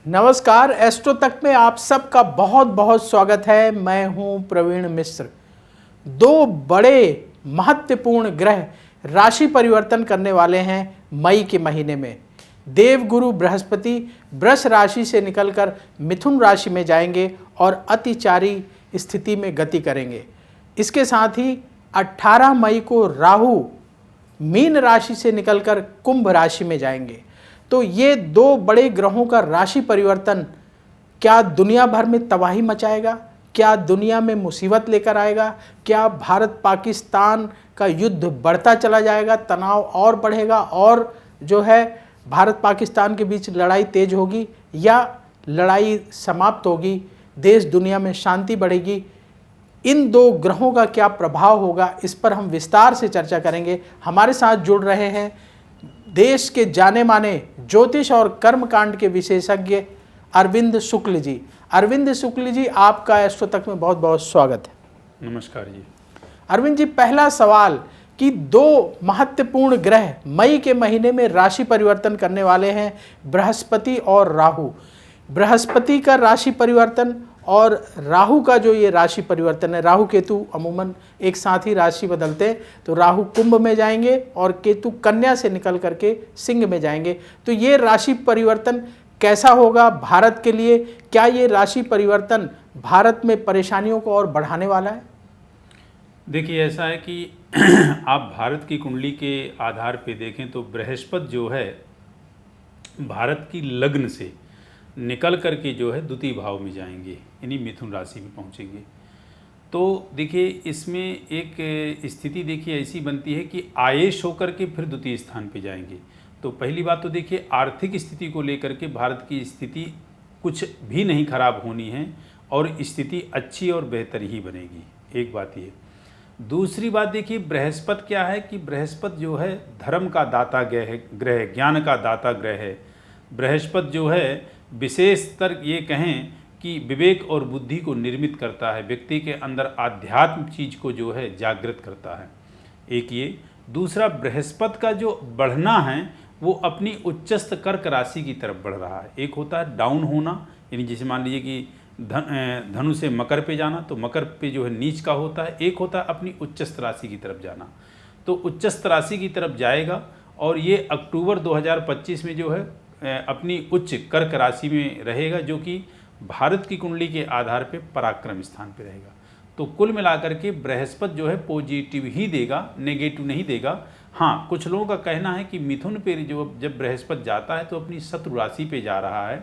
नमस्कार, एस्ट्रो तक में आप सबका बहुत बहुत स्वागत है। मैं हूं प्रवीण मिश्र। दो बड़े महत्वपूर्ण ग्रह राशि परिवर्तन करने वाले हैं मई के महीने में। देवगुरु बृहस्पति वृष राशि से निकलकर मिथुन राशि में जाएंगे और अतिचारी स्थिति में गति करेंगे। इसके साथ ही 18 मई को राहु मीन राशि से निकलकर कुंभ राशि में जाएंगे। तो ये दो बड़े ग्रहों का राशि परिवर्तन क्या दुनिया भर में तबाही मचाएगा? क्या दुनिया में मुसीबत लेकर आएगा? क्या भारत पाकिस्तान का युद्ध बढ़ता चला जाएगा, तनाव और बढ़ेगा और जो है भारत पाकिस्तान के बीच लड़ाई तेज होगी या लड़ाई समाप्त होगी, देश दुनिया में शांति बढ़ेगी? इन दो ग्रहों का क्या प्रभाव होगा, इस पर हम विस्तार से चर्चा करेंगे। हमारे साथ जुड़ रहे हैं देश के जाने माने ज्योतिष और कर्मकांड के विशेषज्ञ अरविंद शुक्ल जी। अरविंद शुक्ल जी, आपका एस्ट्रो तक में बहुत बहुत स्वागत है। नमस्कार जी। अरविंद जी, पहला सवाल कि दो महत्वपूर्ण ग्रह मई के महीने में राशि परिवर्तन करने वाले हैं, बृहस्पति और राहु। बृहस्पति का राशि परिवर्तन और राहु का जो ये राशि परिवर्तन है, राहु केतु अमूमन एक साथ ही राशि बदलते हैं, तो राहु कुंभ में जाएंगे और केतु कन्या से निकल करके सिंह में जाएंगे। तो ये राशि परिवर्तन कैसा होगा भारत के लिए? क्या ये राशि परिवर्तन भारत में परेशानियों को और बढ़ाने वाला है? देखिए, ऐसा है कि आप भारत की कुंडली के आधार पे देखें तो बृहस्पति जो है भारत की लग्न से निकल करके जो है द्वितीय भाव में जाएंगे, यानी मिथुन राशि में पहुंचेंगे। तो देखिए, इसमें एक स्थिति देखिए ऐसी बनती है कि आयेश होकर के फिर द्वितीय स्थान पे जाएंगे। तो पहली बात तो देखिए, आर्थिक स्थिति को लेकर के भारत की स्थिति कुछ भी नहीं खराब होनी है और स्थिति अच्छी और बेहतर ही बनेगी, एक बात ये। दूसरी बात देखिए, बृहस्पति क्या है कि बृहस्पति जो है धर्म का दाता ग्रह, ज्ञान का दाता ग्रह है। बृहस्पति जो है विशेषतर ये कहें कि विवेक और बुद्धि को निर्मित करता है, व्यक्ति के अंदर आध्यात्म चीज को जो है जागृत करता है, एक ये। दूसरा, बृहस्पति का जो बढ़ना है वो अपनी उच्चस्थ कर्क राशि की तरफ बढ़ रहा है। एक होता है डाउन होना, यानी जैसे मान लीजिए कि धनु से मकर पे जाना, तो मकर पे जो है नीच का होता है। एक होता है अपनी उच्चस्थ राशि की तरफ जाना, तो उच्चस्थ राशि की तरफ जाएगा और ये अक्टूबर 2025 में जो है अपनी उच्च कर्क राशि में रहेगा, जो कि भारत की कुंडली के आधार पे पराक्रम स्थान पे रहेगा। तो कुल मिलाकर के बृहस्पति जो है पॉजिटिव ही देगा, नेगेटिव नहीं देगा। हाँ, कुछ लोगों का कहना है कि मिथुन पे जो जब बृहस्पति जाता है तो अपनी शत्रु राशि पे जा रहा है,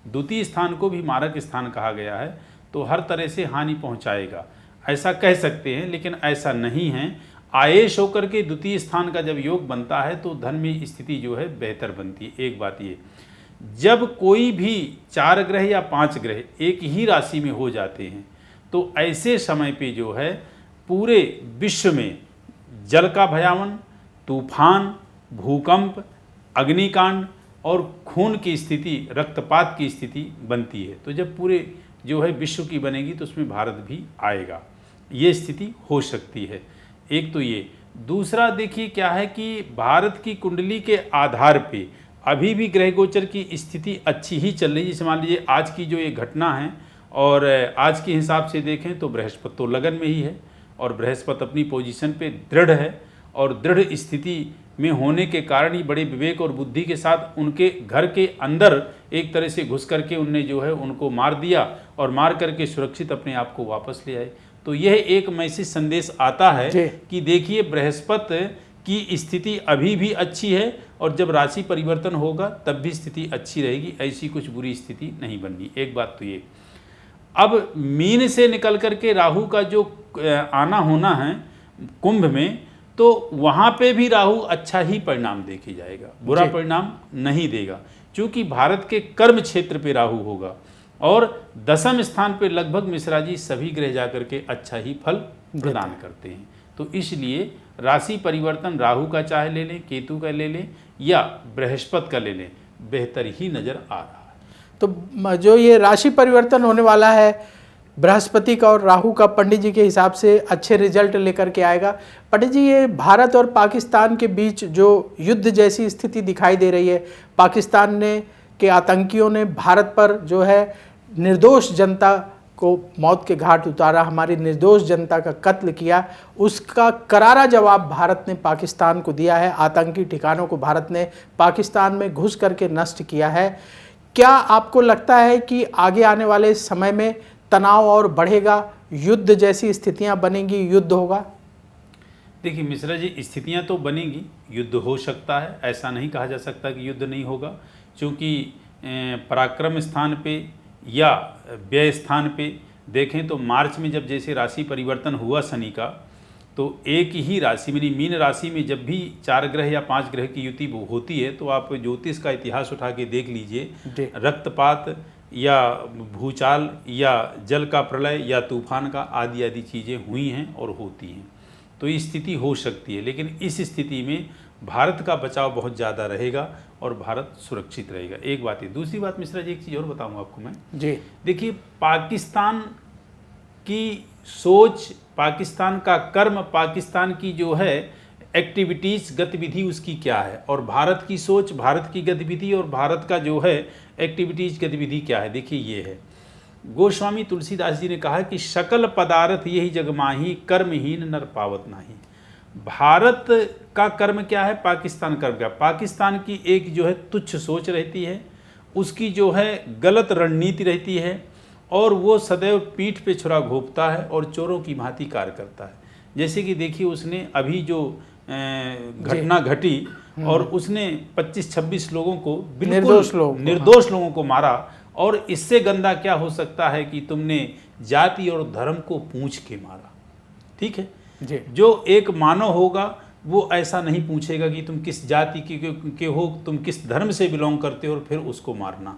द्वितीय स्थान को भी मारक स्थान कहा गया है, तो हर तरह से हानि पहुँचाएगा, ऐसा कह सकते हैं। लेकिन ऐसा नहीं है। आयेश होकर के द्वितीय स्थान का जब योग बनता है तो धन में स्थिति जो है बेहतर बनती है, एक बात ये। जब कोई भी 4 ग्रह या 5 ग्रह एक ही राशि में हो जाते हैं तो ऐसे समय पे जो है पूरे विश्व में जल का भयावन, तूफान, भूकंप, अग्निकांड और खून की स्थिति, रक्तपात की स्थिति बनती है। तो जब पूरे जो है विश्व की बनेगी तो उसमें भारत भी आएगा, ये स्थिति हो सकती है, एक तो ये। दूसरा देखिए क्या है कि भारत की कुंडली के आधार पे अभी भी ग्रह गोचर की स्थिति अच्छी ही चल रही है। जैसे मान लीजिए आज की जो ये घटना है और आज के हिसाब से देखें तो बृहस्पति तो लगन में ही है और बृहस्पति अपनी पोजीशन पे दृढ़ है और दृढ़ स्थिति में होने के कारण ही बड़े विवेक और बुद्धि के साथ उनके घर के अंदर एक तरह से घुस करके उनने जो है उनको मार दिया और मार करके सुरक्षित अपने आप को वापस ले आए। तो यह एक मैसेज संदेश आता है कि देखिए बृहस्पति की स्थिति अभी भी अच्छी है और जब राशि परिवर्तन होगा तब भी स्थिति अच्छी रहेगी, ऐसी कुछ बुरी स्थिति नहीं बननी, एक बात तो ये। अब मीन से निकल करके राहु का जो आना होना है कुंभ में, तो वहाँ पे भी राहु अच्छा ही परिणाम देके जाएगा, बुरा परिणाम नहीं देगा, क्योंकि भारत के कर्म क्षेत्र पे राहु होगा और दशम स्थान पे लगभग मिश्रा जी सभी ग्रह जाकर के अच्छा ही फल प्रदान करते हैं। तो इसलिए राशि परिवर्तन राहु का चाहे ले लें, केतु का ले लें या बृहस्पति का ले लें, बेहतर ही नजर आ रहा है। तो जो ये राशि परिवर्तन होने वाला है बृहस्पति का और राहु का, पंडित जी के हिसाब से अच्छे रिजल्ट लेकर के आएगा। पंडित जी, ये भारत और पाकिस्तान के बीच जो युद्ध जैसी स्थिति दिखाई दे रही है, पाकिस्तान ने कि आतंकियों ने भारत पर जो है निर्दोष जनता को मौत के घाट उतारा, हमारी निर्दोष जनता का कत्ल किया, उसका करारा जवाब भारत ने पाकिस्तान को दिया है। आतंकी ठिकानों को भारत ने पाकिस्तान में घुस करके नष्ट किया है। क्या आपको लगता है कि आगे आने वाले समय में तनाव और बढ़ेगा, युद्ध जैसी स्थितियां बनेंगी, युद्ध होगा? देखिए मिश्रा जी, स्थितियां तो बनेंगी, युद्ध हो सकता है, ऐसा नहीं कहा जा सकता कि युद्ध नहीं होगा, क्योंकि पराक्रम स्थान पे या व्यय स्थान पे देखें तो मार्च में जब जैसे राशि परिवर्तन हुआ शनि का, तो एक ही राशि यानी मीन राशि में जब भी 4 ग्रह या 5 ग्रह की युति होती है तो आप ज्योतिष का इतिहास उठा के देख लीजिए, रक्तपात या भूचाल या जल का प्रलय या तूफान का आदि आदि चीज़ें हुई हैं और होती हैं। तो ये स्थिति हो सकती है, लेकिन इस स्थिति में भारत का बचाव बहुत ज़्यादा रहेगा और भारत सुरक्षित रहेगा। एक बात है। दूसरी बात मिश्रा जी, एक चीज़ और बताऊंगा आपको मैं जी। देखिए, पाकिस्तान की सोच, पाकिस्तान का कर्म, पाकिस्तान की जो है एक्टिविटीज़, गतिविधि उसकी क्या है, और भारत की सोच, भारत की गतिविधि और भारत का जो है एक्टिविटीज़, गतिविधि क्या है। देखिए ये है, गोस्वामी तुलसीदास जी ने कहा कि सकल पदार्थ यही जगमाही, कर्महीन नर पावत नाही। भारत का कर्म क्या है, पाकिस्तान कर्म क्या है। पाकिस्तान की एक जो है तुच्छ सोच रहती है, उसकी जो है गलत रणनीति रहती है, और वो सदैव पीठ पे छुरा घोंपता है और चोरों की भांति कार्य करता है। जैसे कि देखिए, उसने अभी जो घटना घटी और उसने 25-26 लोगों को, बिल्कुल निर्दोष लोगों को मारा, और इससे गंदा क्या हो सकता है कि तुमने जाति और धर्म को पूछ के मारा। ठीक है जी। जो एक मानव होगा वो ऐसा नहीं पूछेगा कि तुम किस जाति के हो, तुम किस धर्म से बिलोंग करते हो, और फिर उसको मारना।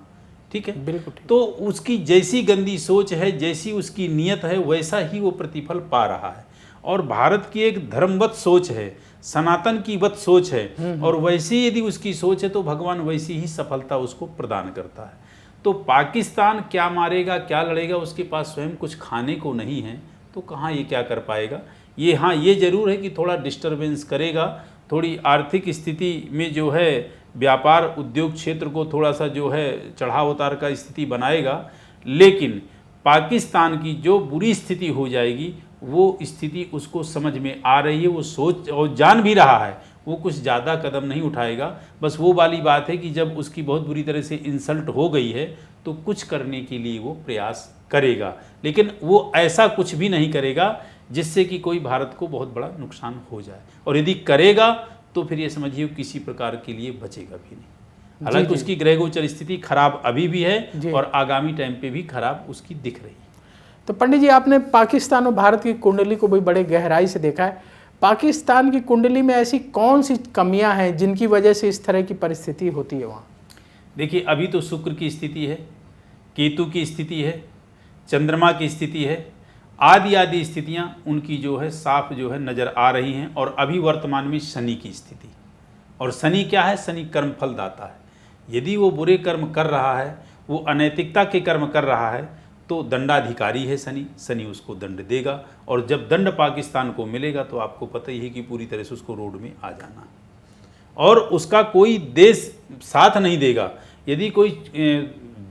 ठीक है, बिल्कुल। तो उसकी जैसी गंदी सोच है, जैसी उसकी नीयत है, वैसा ही वो प्रतिफल पा रहा है। और भारत की एक धर्मवत सोच है, सनातन की वत सोच है, और वैसी यदि उसकी सोच है तो भगवान वैसी ही सफलता उसको प्रदान करता है। तो पाकिस्तान क्या मारेगा, क्या लड़ेगा, उसके पास स्वयं कुछ खाने को नहीं है, तो कहाँ ये क्या कर पाएगा। ये हाँ, ये जरूर है कि थोड़ा डिस्टरबेंस करेगा, थोड़ी आर्थिक स्थिति में जो है व्यापार उद्योग क्षेत्र को थोड़ा सा जो है चढ़ाव उतार का स्थिति बनाएगा, लेकिन पाकिस्तान की जो बुरी स्थिति हो जाएगी वो स्थिति उसको समझ में आ रही है, वो सोच और जान भी रहा है, वो कुछ ज़्यादा कदम नहीं उठाएगा। बस वो वाली बात है कि जब उसकी बहुत बुरी तरह से इंसल्ट हो गई है तो कुछ करने के लिए वो प्रयास करेगा, लेकिन वो ऐसा कुछ भी नहीं करेगा जिससे कि कोई भारत को बहुत बड़ा नुकसान हो जाए, और यदि करेगा तो फिर ये समझिए किसी प्रकार के लिए बचेगा भी नहीं। हालांकि उसकी ग्रह गोचर स्थिति खराब अभी भी है और आगामी टाइम पे भी खराब उसकी दिख रही है। तो पंडित जी, आपने पाकिस्तान और भारत की कुंडली को भी बड़े गहराई से देखा है। पाकिस्तान की कुंडली में ऐसी कौन सी कमियां हैं जिनकी वजह से इस तरह की परिस्थिति होती है वहाँ? देखिए, अभी तो शुक्र की स्थिति है, केतु की स्थिति है, चंद्रमा की स्थिति है, आदि आदि स्थितियां उनकी जो है साफ जो है नज़र आ रही हैं। और अभी वर्तमान में शनि की स्थिति, और शनि क्या है, शनि कर्म फल दाता है। यदि वो बुरे कर्म कर रहा है, वो अनैतिकता के कर्म कर रहा है, तो दंडाधिकारी है शनि, शनि उसको दंड देगा, और जब दंड पाकिस्तान को मिलेगा तो आपको पता ही है कि पूरी तरह से उसको रोड में आ जाना है, और उसका कोई देश साथ नहीं देगा। यदि कोई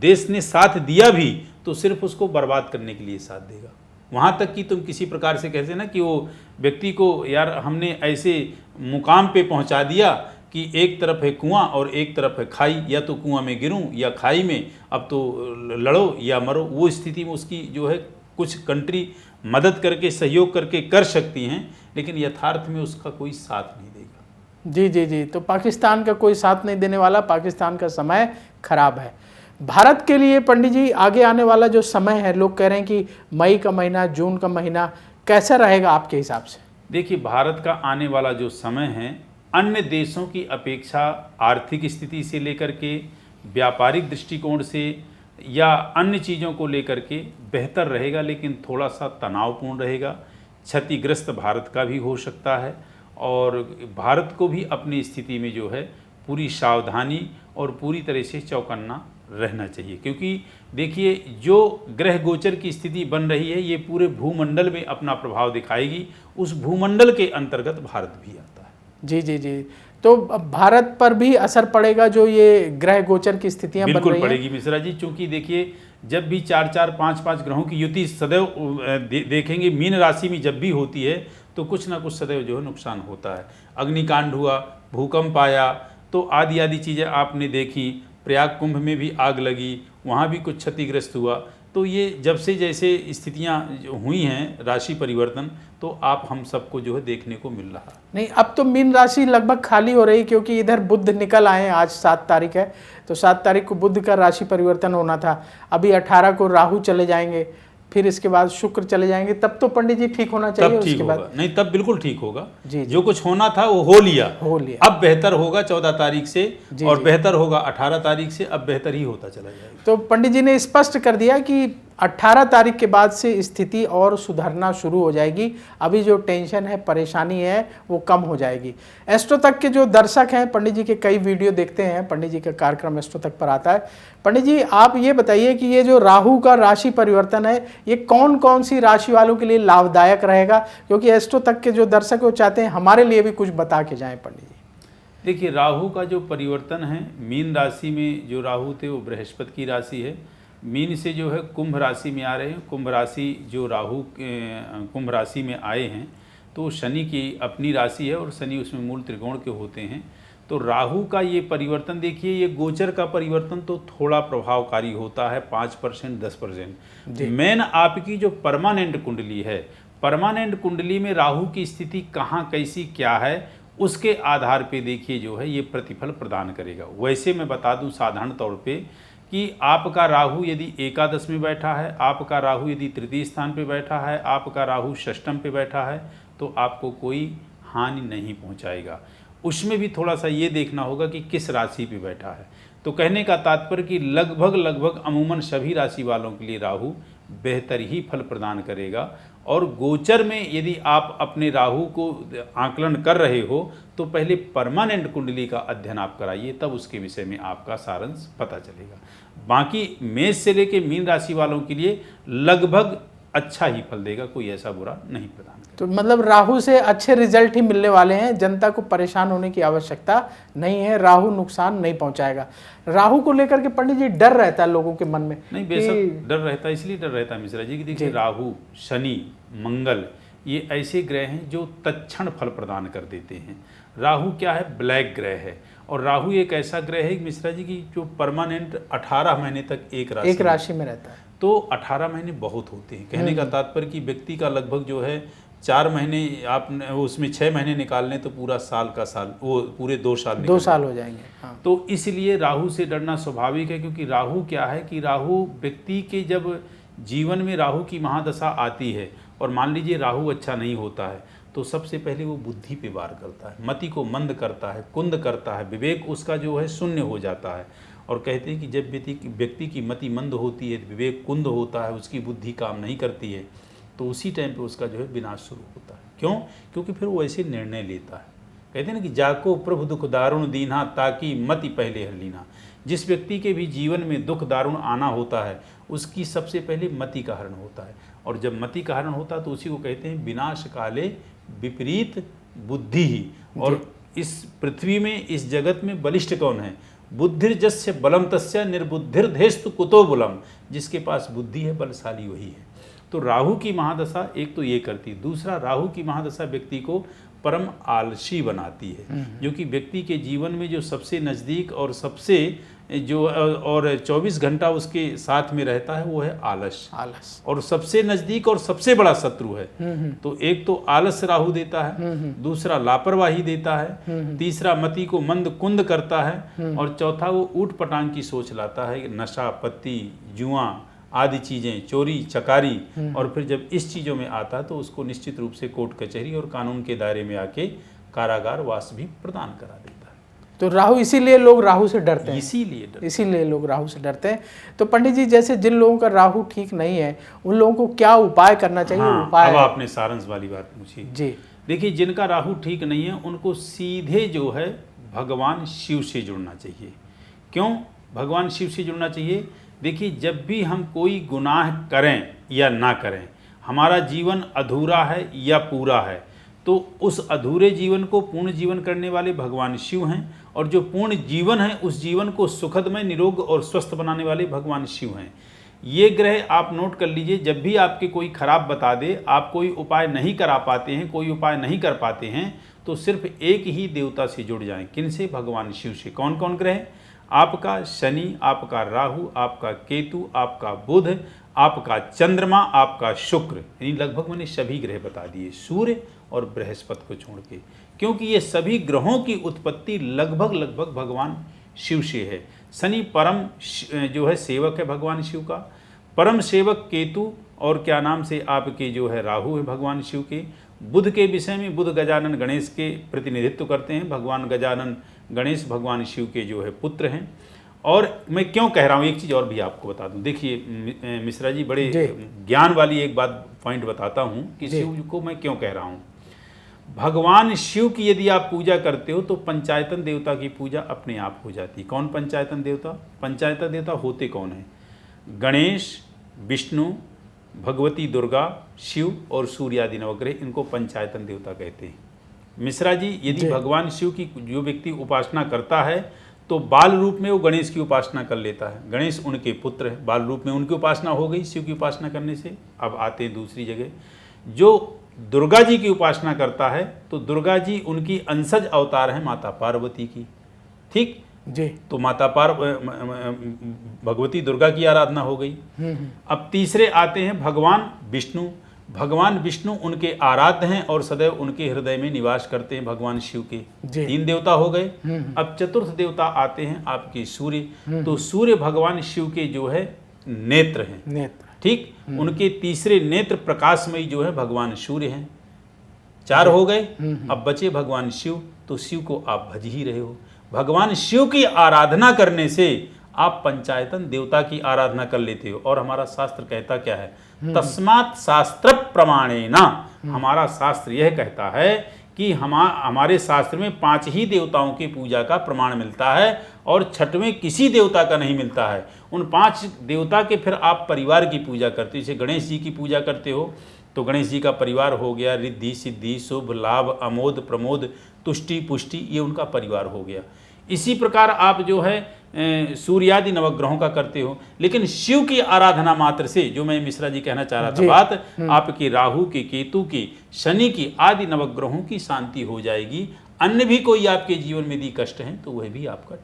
देश ने साथ दिया भी तो सिर्फ उसको बर्बाद करने के लिए साथ देगा। वहाँ तक कि तुम किसी प्रकार से कहते ना कि वो व्यक्ति को यार हमने ऐसे मुकाम पे पहुँचा दिया कि एक तरफ है कुआं और एक तरफ है खाई, या तो कुआं में गिरूं या खाई में, अब तो लड़ो या मरो। वो स्थिति में उसकी जो है कुछ कंट्री मदद करके सहयोग करके कर सकती हैं, लेकिन यथार्थ में उसका कोई साथ नहीं देगा। जी जी जी। तो पाकिस्तान का कोई साथ नहीं देने वाला, पाकिस्तान का समय खराब है। भारत के लिए पंडित जी आगे आने वाला जो समय है, लोग कह रहे हैं कि मई का महीना, जून का महीना कैसा रहेगा आपके हिसाब से? देखिए, भारत का आने वाला जो समय है अन्य देशों की अपेक्षा आर्थिक स्थिति से लेकर के, व्यापारिक दृष्टिकोण से या अन्य चीज़ों को लेकर के बेहतर रहेगा, लेकिन थोड़ा सा तनावपूर्ण रहेगा। क्षतिग्रस्त भारत का भी हो सकता है, और भारत को भी अपनी स्थिति में जो है पूरी सावधानी और पूरी तरह से चौकन्ना रहना चाहिए, क्योंकि देखिए जो ग्रह गोचर की स्थिति बन रही है ये पूरे भूमंडल में अपना प्रभाव दिखाएगी। उस भूमंडल के अंतर्गत भारत भी आता है। जी जी जी। तो भारत पर भी असर पड़ेगा जो ये ग्रह गोचर की स्थितियां बन बिल्कुल रही हैं? पड़ेगी मिश्रा जी, क्योंकि देखिए जब भी 4-4, 5-5 ग्रहों की युति सदैव देखेंगे मीन राशि में जब भी होती है तो कुछ ना कुछ सदैव जो है नुकसान होता है। अग्निकांड हुआ, भूकंप आया, तो आदि आदि चीज़ें आपने देखी। प्रयाग कुंभ में भी आग लगी, वहाँ भी कुछ क्षतिग्रस्त हुआ। तो ये जब से जैसे स्थितियाँ हुई हैं राशि परिवर्तन, तो आप हम सबको जो है देखने को मिल रहा है। नहीं, अब तो मीन राशि लगभग खाली हो रही, क्योंकि इधर बुध निकल आए हैं। आज 7 तारीख है, तो 7 तारीख को बुध का राशि परिवर्तन होना था। अभी 18 को राहु चले जाएंगे, फिर इसके बाद शुक्र चले जाएंगे। तब तो पंडित जी ठीक होना चाहिए। तब ठीक उसके होगा, बाद नहीं तब बिल्कुल ठीक होगा। जी, जो कुछ होना था वो हो लिया। अब बेहतर होगा 14 तारीख से, और बेहतर होगा 18 तारीख से। अब बेहतर ही होता चला जाएगा। तो पंडित जी ने स्पष्ट कर दिया कि 18 तारीख के बाद से स्थिति और सुधरना शुरू हो जाएगी। अभी जो टेंशन है, परेशानी है, वो कम हो जाएगी। एस्ट्रो तक के जो दर्शक हैं, पंडित जी के कई वीडियो देखते हैं, पंडित जी का कार्यक्रम एस्ट्रो तक पर आता है। पंडित जी आप ये बताइए कि ये जो राहु का राशि परिवर्तन है, ये कौन कौन सी राशि वालों के लिए लाभदायक रहेगा? क्योंकि एस्ट्रो तक के जो दर्शक वो चाहते हैं हमारे लिए भी कुछ बता के जाएं पंडित जी। देखिए राहु का जो परिवर्तन है, मीन राशि में जो राहु थे वो बृहस्पति की राशि है। मीन से जो है कुंभ राशि में आ रहे हैं। कुंभ राशि जो राहु कुंभ राशि में आए हैं तो शनि की अपनी राशि है, और शनि उसमें मूल त्रिकोण के होते हैं। तो राहु का ये परिवर्तन देखिए, ये गोचर का परिवर्तन तो थोड़ा प्रभावकारी होता है, 5% 10%। मेन आपकी जो परमानेंट कुंडली है, परमानेंट कुंडली में राहु की स्थिति कहाँ कैसी क्या है, उसके आधार पे देखिए जो है ये प्रतिफल प्रदान करेगा। वैसे मैं बता दूं साधारण तौर पे कि आपका राहु यदि एकादश में बैठा है, आपका राहु यदि तृतीय स्थान पे बैठा है, आपका राहु षष्ठम पे बैठा है, तो आपको कोई हानि नहीं पहुंचाएगा। उसमें भी थोड़ा सा ये देखना होगा कि किस राशि पे बैठा है। तो कहने का तात्पर्य कि लगभग अमूमन सभी राशि वालों के लिए राहु बेहतर ही फल प्रदान करेगा। और गोचर में यदि आप अपने राहु को आकलन कर रहे हो तो पहले परमानेंट कुंडली का अध्ययन आप कराइए, तब उसके विषय में आपका सारांश पता चलेगा। बाकी मेष से लेके मीन राशि वालों के लिए लगभग अच्छा ही फल देगा, कोई ऐसा बुरा नहीं प्रदान करेगा। तो मतलब राहु से अच्छे रिजल्ट ही मिलने वाले हैं, जनता को परेशान होने की आवश्यकता नहीं है। राहु नुकसान नहीं पहुंचाएगा। राहु को लेकर के पंडित जी डर रहता है लोगों के मन में। नहीं, बेशक डर रहता है। इसलिए डर रहता है मिश्रा जी कि देखिए राहु, शनि, मंगल ये ऐसे ग्रह हैं जो तत्क्षण फल प्रदान कर देते हैं। राहु क्या है? ब्लैक ग्रह है। और राहु एक ऐसा ग्रह है मिश्रा जी की जो परमानेंट 18 महीने तक एक राशि में रहता है। तो 18 महीने बहुत होते हैं। कहने का तात्पर्य कि व्यक्ति का लगभग जो है 4 महीने आप उसमें 6 महीने निकाल लें तो पूरा साल का साल, वो पूरे 2 साल 2 साल हो जाएंगे। हाँ। तो इसलिए राहु से डरना स्वाभाविक है, क्योंकि राहु क्या है कि राहु व्यक्ति के जब जीवन में राहु की महादशा आती है और मान लीजिए राहु अच्छा नहीं होता है तो सबसे पहले वो बुद्धि पे वार करता है, मति को मंद करता है, कुंद करता है, विवेक उसका जो है शून्य हो जाता है। और कहते हैं कि जब व्यक्ति की मति मंद होती है, विवेक कुंद होता है, उसकी बुद्धि काम नहीं करती है, तो उसी टाइम पे उसका जो है विनाश शुरू होता है। क्यों? क्योंकि फिर वो ऐसे निर्णय लेता है। कहते हैं ना कि जाको प्रभु दुख दारुण दीना ताकि मति पहले हर लीना। जिस व्यक्ति के भी जीवन में दुख दारुण आना होता है उसकी सबसे पहले मति का हरण होता है, और जब मति का हरण होता है तो उसी को कहते हैं विनाश काले विपरीत बुद्धि ही। और इस पृथ्वी में, इस जगत में बलिष्ठ कौन है? बुद्धिर्जस्य बलम तस्य निर्बुद्धिर्धेस्तु कुतो बलम। जिसके पास बुद्धि है बलशाली वही है। तो राहु की महादशा एक तो ये करती है, दूसरा राहु की महादशा व्यक्ति को परम आलसी बनाती है, जो कि व्यक्ति के जीवन में जो सबसे नज़दीक और सबसे जो और 24 घंटा उसके साथ में रहता है वो है आलस। और सबसे नज़दीक और सबसे बड़ा शत्रु है। तो एक तो आलस राहु देता है, दूसरा लापरवाही देता है, तीसरा मति को मंद कुंद करता है, और चौथा वो ऊट पटांग की सोच लाता है, नशा, पत्ती, जुआ आदि चीज़ें, चोरी चकारी। और फिर जब इस चीज़ों में आता है तो उसको निश्चित रूप से कोर्ट कचहरी और कानून के दायरे में आके कारागार वास भी प्रदान करा देता है। तो राहु, इसीलिए लोग राहु से डरते हैं। इसीलिए लोग राहु से डरते हैं। तो पंडित जी, जैसे जिन लोगों का राहु ठीक नहीं है उन लोगों को क्या उपाय करना चाहिए? हाँ, उपाय अब आपने सारांश वाली बात पूछी जी। देखिए, जिनका राहु ठीक नहीं है उनको सीधे जो है भगवान शिव से जुड़ना चाहिए। क्यों भगवान शिव से जुड़ना चाहिए? देखिए, जब भी हम कोई गुनाह करें या ना करें, हमारा जीवन अधूरा है या पूरा है, तो उस अधूरे जीवन को पूर्ण जीवन करने वाले भगवान शिव हैं, और जो पूर्ण जीवन है उस जीवन को सुखदमय, निरोग और स्वस्थ बनाने वाले भगवान शिव हैं। ये ग्रह आप नोट कर लीजिए, जब भी आपके कोई खराब बता दे, आप कोई उपाय नहीं करा पाते हैं, कोई उपाय नहीं कर पाते हैं, तो सिर्फ एक ही देवता से जुड़ जाएं। किन से? भगवान शिव से। कौन कौन ग्रह? आपका शनि, आपका राहु, आपका केतु, आपका बुध, आपका चंद्रमा, आपका शुक्र, यानी लगभग मैंने सभी ग्रह बता दिए, सूर्य और बृहस्पति को छोड़ के, क्योंकि ये सभी ग्रहों की उत्पत्ति लगभग भगवान शिव से है। शनि परम जो है सेवक है भगवान शिव का, परम सेवक केतु, और क्या नाम से आपके जो है राहु है भगवान शिव के। बुध के विषय में बुध गजानन गणेश के प्रतिनिधित्व करते हैं। भगवान गजानन गणेश भगवान शिव के जो है पुत्र हैं। और मैं क्यों कह रहा हूँ, एक चीज़ और भी आपको बता दूँ। देखिए मिश्रा जी, बड़े ज्ञान वाली एक बात पॉइंट बताता हूँ कि शिव को मैं क्यों कह रहा हूँ। भगवान शिव की यदि आप पूजा करते हो तो पंचायतन देवता की पूजा अपने आप हो जाती है। कौन पंचायतन देवता? पंचायतन देवता होते कौन है? गणेश, विष्णु, भगवती दुर्गा, शिव और सूर्य आदि नवग्रह, इनको पंचायतन देवता कहते हैं। मिश्रा जी, यदि भगवान शिव की जो व्यक्ति उपासना करता है तो बाल रूप में वो गणेश की उपासना कर लेता है। गणेश उनके पुत्र है, बाल रूप में उनकी उपासना हो गई शिव की उपासना करने से। अब आते हैं दूसरी जगह, जो दुर्गा जी की उपासना करता है तो दुर्गा जी उनकी अंशज अवतार है माता पार्वती की, ठीक जी। तो माता भगवती दुर्गा की आराधना हो गई। अब तीसरे आते हैं भगवान विष्णु। भगवान विष्णु उनके आराध्य हैं और सदैव उनके हृदय में निवास करते हैं भगवान शिव के। 3 देवता हो गए। अब चतुर्थ देवता आते हैं आपके सूर्य। तो सूर्य भगवान शिव के जो है नेत्र हैं, नेत्र, ठीक। उनके तीसरे नेत्र प्रकाशमयी जो है भगवान सूर्य हैं। 4 हो गए। अब बचे भगवान शिव। तो शिव को आप भज ही रहे हो। भगवान शिव की आराधना करने से आप पंचायतन देवता की आराधना कर लेते हो। और हमारा शास्त्र कहता क्या है? तस्मात् शास्त्र प्रमाणेन। हमारा शास्त्र यह कहता है कि हमारे शास्त्र में 5 ही देवताओं की पूजा का प्रमाण मिलता है और छठवें किसी देवता का नहीं मिलता है। उन 5 देवता के फिर आप परिवार की पूजा करते हो। जैसे गणेश जी की पूजा करते हो तो गणेश जी का परिवार हो गया, रिद्धि सिद्धि शुभ लाभ अमोद प्रमोद तुष्टि पुष्टि, ये उनका परिवार हो गया। इसी प्रकार आप जो है सूर्यादि नवग्रहों का करते हो। लेकिन शिव की आराधना मात्र से, जो मैं मिश्रा जी कहना चाह रहा था बात, आपके राहु की, केतु की, शनि की आदि नवग्रहों की शांति हो जाएगी। अन्य भी कोई आपके जीवन में यदि कष्ट हैं तो वह भी आपका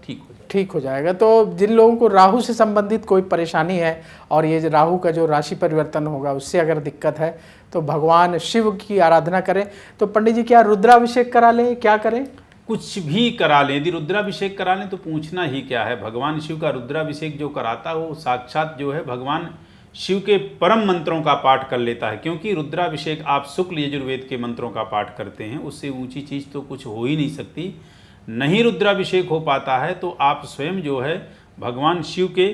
ठीक हो जाएगा। तो जिन लोगों को राहु से संबंधित कोई परेशानी है और ये राहु का जो राशि परिवर्तन होगा उससे अगर दिक्कत है तो भगवान शिव की आराधना करें। तो पंडित जी, क्या रुद्राभिषेक करा लें, क्या करें? कुछ भी करा लें। यदि रुद्राभिषेक करा लें तो पूछना ही क्या है। भगवान शिव का रुद्राभिषेक जो कराता है वो साक्षात जो है भगवान शिव के परम मंत्रों का पाठ कर लेता है। क्योंकि रुद्राभिषेक आप शुक्ल यजुर्वेद के मंत्रों का पाठ करते हैं, उससे ऊंची चीज़ तो कुछ हो ही नहीं सकती। नहीं रुद्राभिषेक हो पाता है तो आप स्वयं जो है भगवान शिव के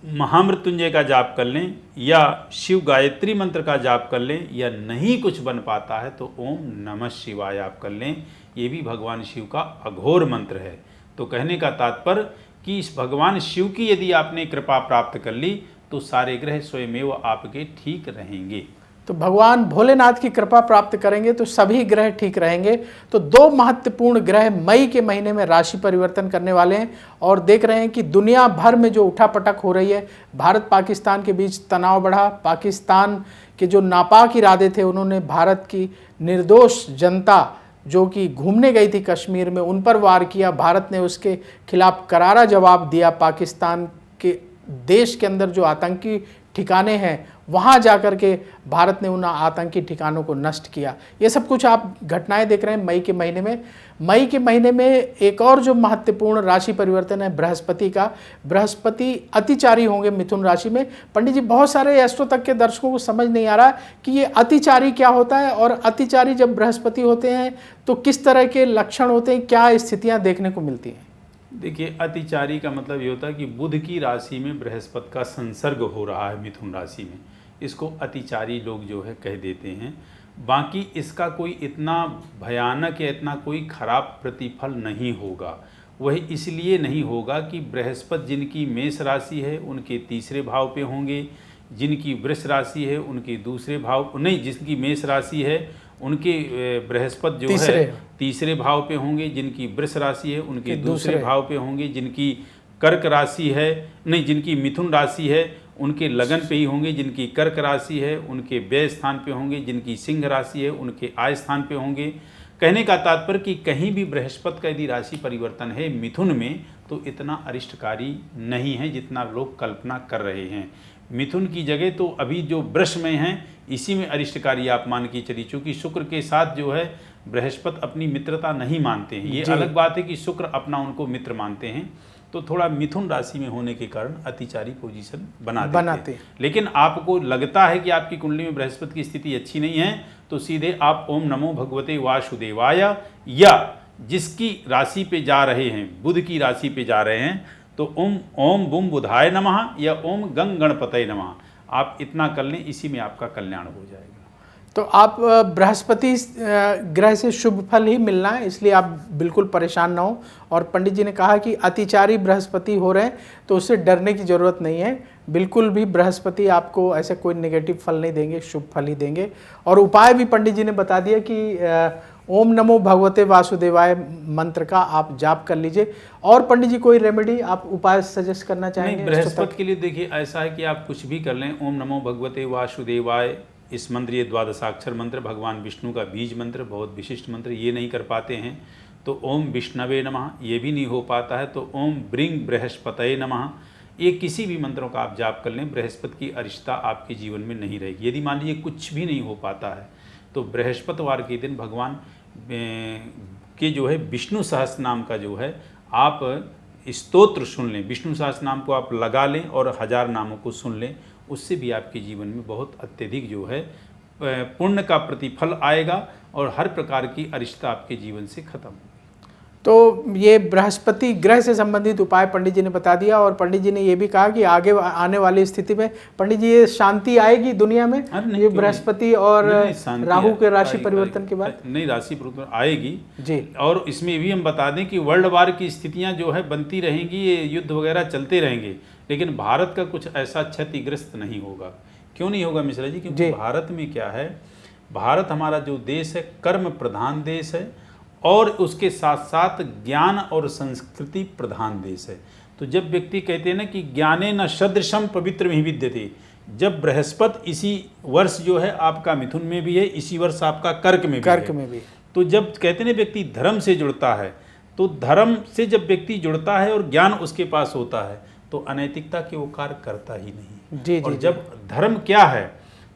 महामृत्युंजय का जाप कर लें या शिव गायत्री मंत्र का जाप कर लें, या नहीं कुछ बन पाता है तो ओम नमः शिवाय आप कर लें। ये भी भगवान शिव का अघोर मंत्र है। तो कहने का तात्पर्य कि इस भगवान शिव की यदि आपने कृपा प्राप्त कर ली तो सारे ग्रह स्वयमेव आपके ठीक रहेंगे। तो भगवान भोलेनाथ की कृपा प्राप्त करेंगे तो सभी ग्रह ठीक रहेंगे। तो 2 महत्वपूर्ण ग्रह मई के महीने में राशि परिवर्तन करने वाले हैं और देख रहे हैं कि दुनिया भर में जो उठापटक हो रही है, भारत पाकिस्तान के बीच तनाव बढ़ा। पाकिस्तान के जो नापाक इरादे थे उन्होंने भारत की निर्दोष जनता जो कि घूमने गई थी कश्मीर में, उन पर वार किया। भारत ने उसके खिलाफ करारा जवाब दिया। पाकिस्तान के देश के अंदर जो आतंकी ठिकाने हैं वहाँ जाकर के भारत ने उन आतंकी ठिकानों को नष्ट किया। ये सब कुछ आप घटनाएं देख रहे हैं मई के महीने में। मई के महीने में एक और जो महत्वपूर्ण राशि परिवर्तन है बृहस्पति का। बृहस्पति अतिचारी होंगे मिथुन राशि में। पंडित जी, बहुत सारे एस्ट्रो तक के दर्शकों को समझ नहीं आ रहा कि ये अतिचारी क्या होता है और अतिचारी जब बृहस्पति होते हैं तो किस तरह के लक्षण होते हैं, क्या स्थितियाँ देखने को मिलती हैं? देखिए, अतिचारी का मतलब ये होता है कि बुध की राशि में बृहस्पति का संसर्ग हो रहा है मिथुन राशि में, इसको अतिचारी लोग जो है कह देते हैं। बाकी इसका कोई इतना भयानक या इतना कोई खराब प्रतिफल नहीं होगा। वह इसलिए नहीं होगा कि बृहस्पति जिनकी मेष राशि है उनके 3रे भाव पे होंगे, जिनकी वृष राशि है उनके 2रे भाव नहीं, जिनकी मेष राशि है उनके बृहस्पति जो है तीसरे भाव पे होंगे, जिनकी वृष राशि है उनके दूसरे भाव पे होंगे, जिनकी कर्क राशि है नहीं जिनकी मिथुन राशि है उनके लगन पे ही होंगे, जिनकी कर्क राशि है उनके व्यय स्थान पे होंगे, जिनकी सिंह राशि है उनके आय स्थान पे होंगे। कहने का तात्पर्य कि कहीं भी बृहस्पति का यदि राशि परिवर्तन है मिथुन में तो इतना अरिष्टकारी नहीं है जितना लोग कल्पना कर रहे हैं। मिथुन की जगह तो अभी जो वृष में हैं इसी में अरिष्टकारी आप मान के चलिए, चूँकि शुक्र के साथ जो है बृहस्पति अपनी मित्रता नहीं मानते हैं। ये अलग बात है कि शुक्र अपना उनको मित्र मानते हैं, तो थोड़ा मिथुन राशि में होने के कारण अतिचारी पोजीशन बनाते हैं। लेकिन आपको लगता है कि आपकी कुंडली में बृहस्पति की स्थिति अच्छी नहीं है तो सीधे आप ओम नमो भगवते वासुदेवाय, या जिसकी राशि पे जा रहे हैं बुध की राशि पे जा रहे हैं तो ओम बुम बुधाय नमः या ओम गंग गणपतये नमः, आप इतना कर लें, इसी में आपका कल्याण हो जाएगा। तो आप बृहस्पति ग्रह से शुभ फल ही मिलना है, इसलिए आप बिल्कुल परेशान ना हो। और पंडित जी ने कहा कि अतिचारी बृहस्पति हो रहे हैं तो उससे डरने की ज़रूरत नहीं है, बिल्कुल भी बृहस्पति आपको ऐसे कोई नेगेटिव फल नहीं देंगे, शुभ फल ही देंगे। और उपाय भी पंडित जी ने बता दिया कि ओम नमो भगवते वासुदेवाय मंत्र का आप जाप कर लीजिए। और पंडित जी कोई रेमेडी आप उपाय सजेस्ट करना चाहेंगे? बृहस्पति के लिए देखिए ऐसा है कि आप कुछ भी कर लें, ओम नमो भगवते वासुदेवाय इस मंत्र, ये 12 मंत्र भगवान विष्णु का बीज मंत्र, बहुत विशिष्ट मंत्र, ये नहीं कर पाते हैं तो ओम विष्णवे नमः, ये भी नहीं हो पाता है तो ओम ब्रिंग बृहस्पतये नमः, ये किसी भी मंत्रों का आप जाप कर लें, बृहस्पति की अरिष्टता आपके जीवन में नहीं रहेगी। यदि मान लीजिए कुछ भी नहीं हो पाता है तो बृहस्पतिवार के दिन भगवान के जो है विष्णु सहस्त्र नाम का जो है आप स्तोत्र सुन लें, विष्णु सहस्त्र नाम को आप लगा लें और 1000 नामों को सुन लें, उससे भी आपके जीवन में बहुत अत्यधिक जो है पुण्य का प्रतिफल आएगा और हर प्रकार की अरिष्टता आपके जीवन से खत्म होगी। तो ये बृहस्पति ग्रह से संबंधित उपाय पंडित जी ने बता दिया। और पंडित जी ने ये भी कहा कि आगे आने वाली स्थिति में पंडित जी ये शांति आएगी दुनिया में, ये बृहस्पति और राहु के राशि परिवर्तन के बाद? नहीं, राशि परिवर्तन आएगी जी। और इसमें भी हम बता दें कि वर्ल्ड वार की स्थितियां जो है बनती रहेंगी, ये युद्ध वगैरह चलते रहेंगे, लेकिन भारत का कुछ ऐसा क्षतिग्रस्त नहीं होगा। क्यों नहीं होगा मिश्रा जी? क्योंकि भारत में क्या है, भारत हमारा जो देश है कर्म प्रधान देश है और उसके साथ साथ ज्ञान और संस्कृति प्रधान देश है। तो जब व्यक्ति कहते हैं ना कि ज्ञाने न सदृशम पवित्र में विद्यते, जब बृहस्पति इसी वर्ष जो है आपका मिथुन में भी है, इसी वर्ष आपका कर्क में भी है, तो जब कहते हैं व्यक्ति धर्म से जुड़ता है, तो धर्म से जब व्यक्ति जुड़ता है और ज्ञान उसके पास होता है तो अनैतिकता के वो कार्य करता ही नहीं। और जब धर्म क्या है,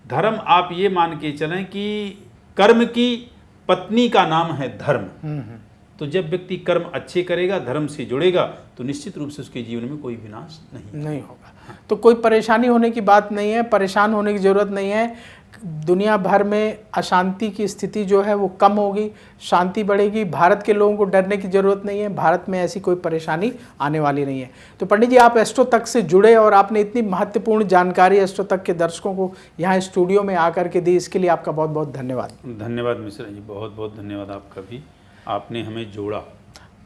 धर्म आप ये मान के चलें कि कर्म की पत्नी का नाम है धर्म। तो जब व्यक्ति कर्म अच्छे करेगा, धर्म से जुड़ेगा, तो निश्चित रूप से उसके जीवन में कोई विनाश नहीं होगा। तो कोई परेशानी होने की बात नहीं है, परेशान होने की ज़रूरत नहीं है। दुनिया भर में अशांति की स्थिति जो है वो कम होगी, शांति बढ़ेगी। भारत के लोगों को डरने की ज़रूरत नहीं है, भारत में ऐसी कोई परेशानी आने वाली नहीं है। तो पंडित जी आप एस्ट्रो तक से जुड़े और आपने इतनी महत्वपूर्ण जानकारी एस्ट्रो तक के दर्शकों को यहाँ स्टूडियो में आकर के दी, इसके लिए आपका बहुत बहुत धन्यवाद। धन्यवाद मिश्रा जी, बहुत बहुत धन्यवाद आपका भी, आपने हमें जोड़ा।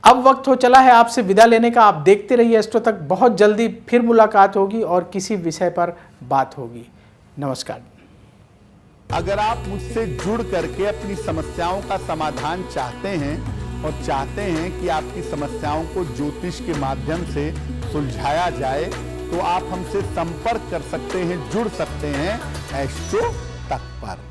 अब वक्त हो चला है आपसे विदा लेने का। आप देखते रहिए एस्ट्रो तक, बहुत जल्दी फिर मुलाकात होगी और किसी विषय पर बात होगी। नमस्कार। अगर आप मुझसे जुड़ करके अपनी समस्याओं का समाधान चाहते हैं और चाहते हैं कि आपकी समस्याओं को ज्योतिष के माध्यम से सुलझाया जाए तो आप हमसे संपर्क कर सकते हैं, जुड़ सकते हैं एस्ट्रो तक पर।